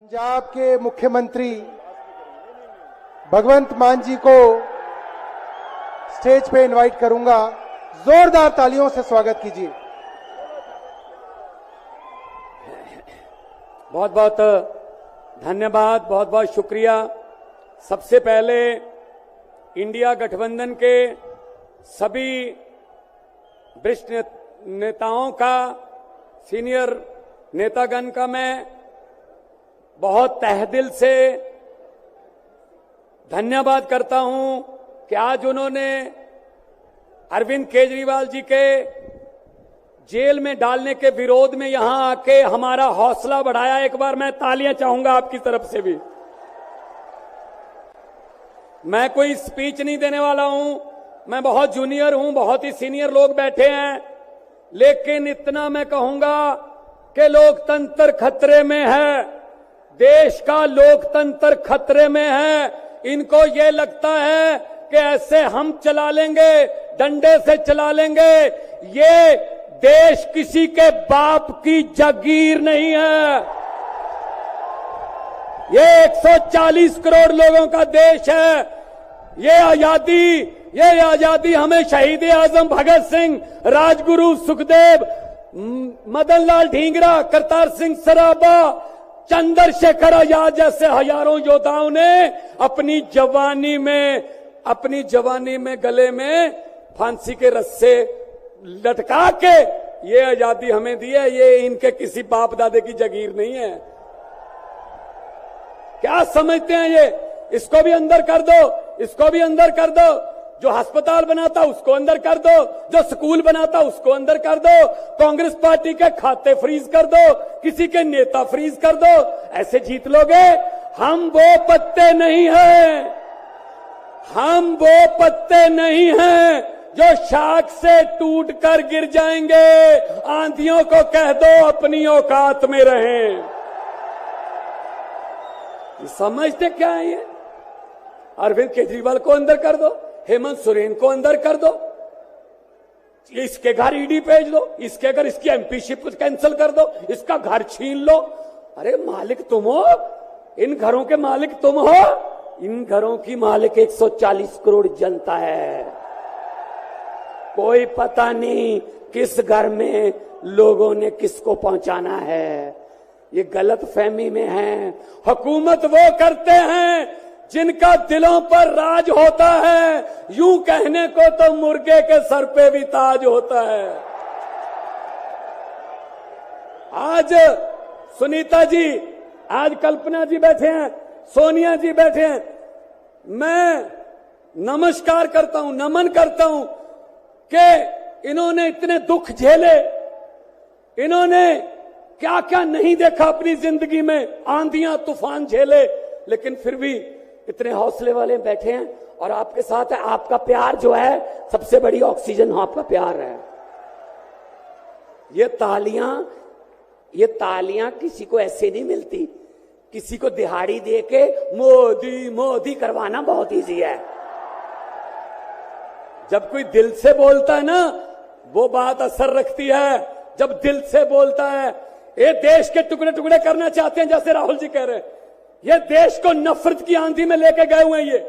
पंजाब के मुख्यमंत्री भगवंत मान जी को स्टेज पे इनवाइट करूंगा। जोरदार तालियों से स्वागत कीजिए। बहुत बहुत धन्यवाद, बहुत बहुत शुक्रिया। सबसे पहले इंडिया गठबंधन के सभी वरिष्ठ नेताओं का, सीनियर नेतागण का मैं बहुत तहेदिल से धन्यवाद करता हूं कि आज उन्होंने अरविंद केजरीवाल जी के जेल में डालने के विरोध में यहां आके हमारा हौसला बढ़ाया। एक बार मैं तालियां चाहूंगा आपकी तरफ से भी। मैं कोई स्पीच नहीं देने वाला हूं, मैं बहुत जूनियर हूं, बहुत ही सीनियर लोग बैठे हैं, लेकिन इतना मैं कहूंगा कि लोकतंत्र खतरे में है, देश का लोकतंत्र खतरे में है। इनको ये लगता है कि ऐसे हम चला लेंगे, डंडे से चला लेंगे। ये देश किसी के बाप की जागीर नहीं है, ये 140 करोड़ लोगों का देश है। ये आजादी हमें शहीद आजम भगत सिंह, राजगुरु सुखदेव, मदन लाल ढींगरा, करतार सिंह सराबा, चंद्रशेखर आजाद जैसे हजारों योद्धाओं ने अपनी जवानी में गले में फांसी के रस्से लटका के ये आजादी हमें दी है। ये इनके किसी बाप दादे की जागीर नहीं है। क्या समझते हैं ये? इसको भी अंदर कर दो, इसको भी अंदर कर दो। जो अस्पताल बनाता उसको अंदर कर दो, जो स्कूल बनाता उसको अंदर कर दो, कांग्रेस पार्टी के खाते फ्रीज कर दो, किसी के नेता फ्रीज कर दो। ऐसे जीत लोगे? हम वो पत्ते नहीं हैं, हम वो पत्ते नहीं हैं जो शाख से टूट कर गिर जाएंगे। आंधियों को कह दो अपनी औकात में रहें। समझते क्या है ये? अरविंद केजरीवाल को अंदर कर दो, हेमंत सोरेन को अंदर कर दो, इसके घर ईडी भेज दो, इसके घर इसकी एमपीशिप कैंसिल कर दो, इसका घर छीन लो। अरे मालिक तुम हो, इन घरों के मालिक तुम हो। इन घरों की मालिक 140 करोड़ जनता है। कोई पता नहीं किस घर में लोगों ने किसको पहुंचाना है। ये गलत फहमी में है। हुकूमत वो करते हैं जिनका दिलों पर राज होता है। यूं कहने को तो मुर्गे के सर पे भी ताज होता है। आज सुनीता जी, आज कल्पना जी बैठे हैं, सोनिया जी बैठे हैं। मैं नमस्कार करता हूं, नमन करता हूं कि इन्होंने इतने दुख झेले, इन्होंने क्या क्या नहीं देखा अपनी जिंदगी में, आंधियां तूफान झेले, लेकिन फिर भी इतने हौसले वाले बैठे हैं और आपके साथ है। आपका प्यार जो है सबसे बड़ी ऑक्सीजन आपका प्यार है। ये तालियां किसी को ऐसे नहीं मिलती। किसी को दिहाड़ी दे के मोदी मोदी करवाना बहुत इजी है। जब कोई दिल से बोलता है ना, वो बात असर रखती है। जब दिल से बोलता है, ये देश के टुकड़े टुकड़े करना चाहते हैं, जैसे राहुल जी कह रहे हैं। ये देश को नफरत की आंधी में लेके गए हुए हैं।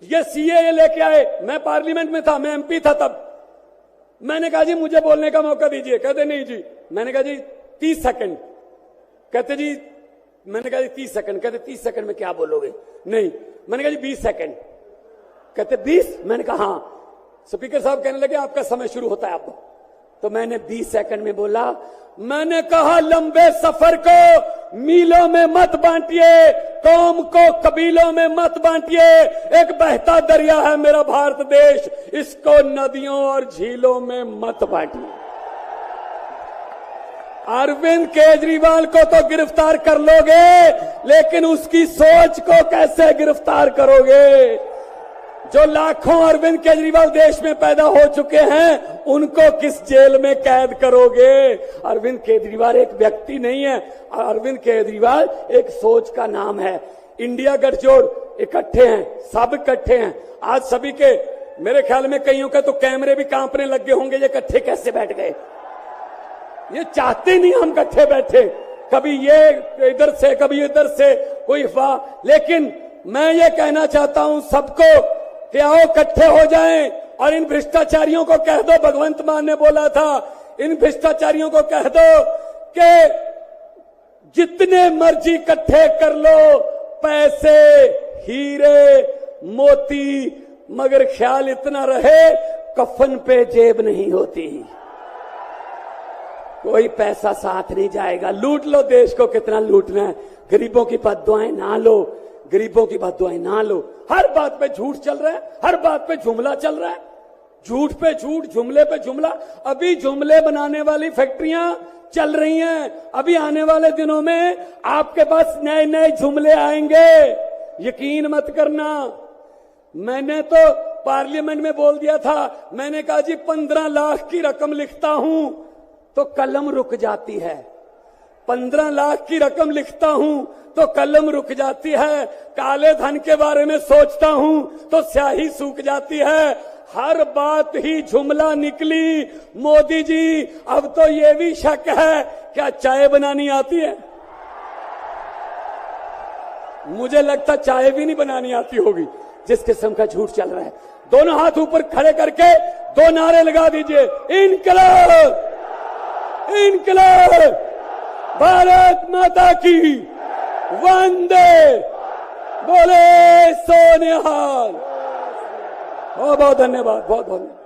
ये सीएए लेके आए। मैं पार्लियामेंट में था, मैं एमपी था तब। मैंने कहा जी मुझे बोलने का मौका दीजिए। कहते नहीं जी। मैंने कहा जी 30 सेकंड। कहते जी, मैंने कहा जी 30 सेकंड। कहते 30 सेकंड में क्या बोलोगे? नहीं। मैंने कहा जी 20 सेकंड। कहते 20? मैंने कहा हाँ। स्पीकर साहब कहने लगे आपका समय शुरू होता है अब। तो मैंने 20 सेकंड में बोला। मैंने कहा लंबे सफर को मीलों में मत बांटिए, कौम को कबीलों में मत बांटिए। एक बहता दरिया है मेरा भारत देश, इसको नदियों और झीलों में मत बांटिए। अरविंद केजरीवाल को तो गिरफ्तार कर लोगे, लेकिन उसकी सोच को कैसे गिरफ्तार करोगे? जो लाखों अरविंद केजरीवाल देश में पैदा हो चुके हैं, उनको किस जेल में कैद करोगे? अरविंद केजरीवाल एक व्यक्ति नहीं है, अरविंद केजरीवाल एक सोच का नाम है। इंडिया गठजोड़ इकट्ठे हैं, सब इकट्ठे हैं। आज सभी के, मेरे ख्याल में कईयों के तो कैमरे भी कांपने लगे होंगे, ये इकट्ठे कैसे बैठ गए? ये चाहते नहीं हम इकट्ठे बैठे, कभी ये इधर से कभी इधर से कोई अफवाह। लेकिन मैं ये कहना चाहता हूं सबको कि आओ इकट्ठे हो जाएं और इन भ्रष्टाचारियों को कह दो, भगवंत मान ने बोला था, इन भ्रष्टाचारियों को कह दो कि जितने मर्जी इकट्ठे कर लो पैसे, हीरे, मोती, मगर ख्याल इतना रहे कफन पे जेब नहीं होती, कोई पैसा साथ नहीं जाएगा। लूट लो देश को, कितना लूटना है। गरीबों की बद्दुआएं ना लो, गरीबों की बद्दुआएं ना लो। हर बात पे झूठ चल रहा है, हर बात पे जुमला चल रहा है, झूठ पे झूठ, जुमले पे जुमला। अभी जुमले बनाने वाली फैक्ट्रियां चल रही हैं, अभी आने वाले दिनों में आपके पास नए नए जुमले आएंगे, यकीन मत करना। मैंने तो पार्लियामेंट में बोल दिया था, मैंने कहा जी 15 लाख की रकम लिखता हूं तो कलम रुक जाती है, 15 लाख की रकम लिखता हूं तो कलम रुक जाती है, काले धन के बारे में सोचता हूं तो स्याही सूख जाती है, हर बात ही जुमला निकली। मोदी जी अब तो ये भी शक है क्या चाय बनानी आती है? मुझे लगता चाय भी नहीं बनानी आती होगी, जिस किस्म का झूठ चल रहा है। दोनों हाथ ऊपर खड़े करके 2 नारे लगा दीजिए, इनकलाब, इनकलाब, भारत माता की, वंदे, बोले सोनिहाल। बहुत बहुत धन्यवाद, बहुत बहुत।